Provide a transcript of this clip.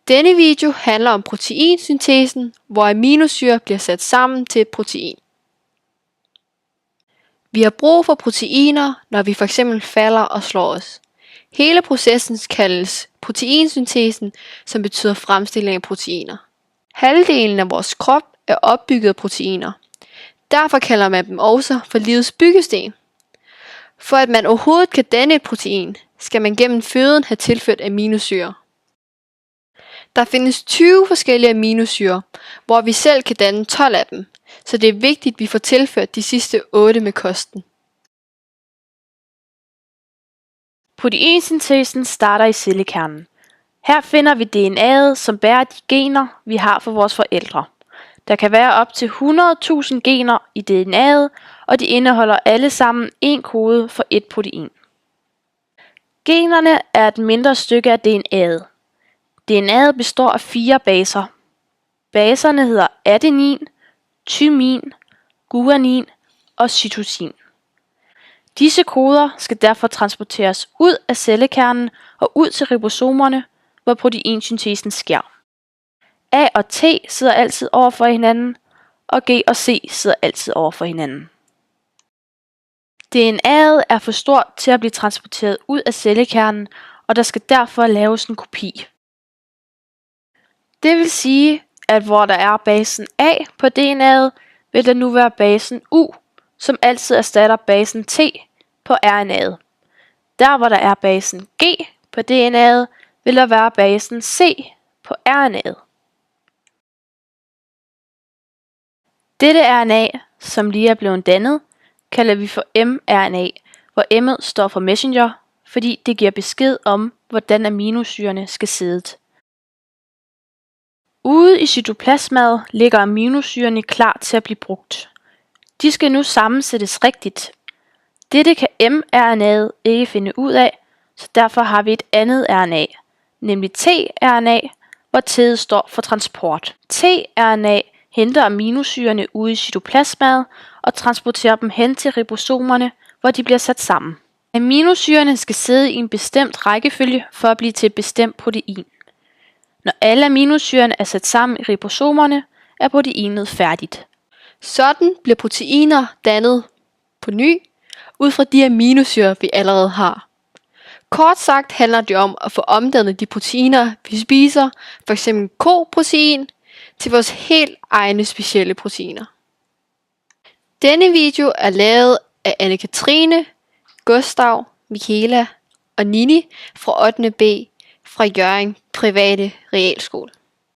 Denne video handler om proteinsyntesen, hvor aminosyrer bliver sat sammen til et protein. Vi har brug for proteiner, når vi f.eks. falder og slår os. Hele processen kaldes proteinsyntesen, som betyder fremstilling af proteiner. Halvdelen af vores krop er opbygget af proteiner. Derfor kalder man dem også for livets byggesten. For at man overhovedet kan danne et protein, skal man gennem føden have tilført aminosyrer. Der findes 20 forskellige aminosyrer, hvor vi selv kan danne 12 af dem, så det er vigtigt, at vi får tilført de sidste 8 med kosten. Proteinsyntesen starter i cellekernen. Her finder vi DNA'et, som bærer de gener, vi har for vores forældre. Der kan være op til 100.000 gener i DNA'et, og de indeholder alle sammen en kode for et protein. Generne er et mindre stykke af DNA'et. DNA'et består af 4 baser. Baserne hedder adenin, thymin, guanin og cytosin. Disse koder skal derfor transporteres ud af cellekernen og ud til ribosomerne, hvor proteinsyntesen sker. A og T sidder altid over for hinanden, og G og C sidder altid over for hinanden. DNA'et er for stort til at blive transporteret ud af cellekernen, og der skal derfor laves en kopi. Det vil sige, at hvor der er basen A på DNA'et, vil der nu være basen U, som altid erstatter basen T på RNA'et. Der hvor der er basen G på DNA'et, vil der være basen C på RNA'et. Dette RNA, som lige er blevet dannet, kalder vi for mRNA, hvor M'et står for messenger, fordi det giver besked om, hvordan aminosyrerne skal sidde. Ude i cytoplasmaet ligger aminosyrerne klar til at blive brugt. De skal nu sammensættes rigtigt. Dette kan mRNA'et ikke finde ud af, så derfor har vi et andet RNA, nemlig tRNA, hvor T'et står for transport. tRNA henter aminosyrerne ude i cytoplasmaet og transporterer dem hen til ribosomerne, hvor de bliver sat sammen. Aminosyrerne skal sidde i en bestemt rækkefølge for at blive til et bestemt protein. Når alle aminosyrerne er sat sammen i ribosomerne, er proteinet færdigt. Sådan bliver proteiner dannet på ny, ud fra de aminosyrer, vi allerede har. Kort sagt handler det om at få omdannet de proteiner, vi spiser, f.eks. koprotein, til vores helt egne specielle proteiner. Denne video er lavet af Anne-Katrine, Gustav, Michaela og Nini fra 8. B fra Hjørring Private Realskole.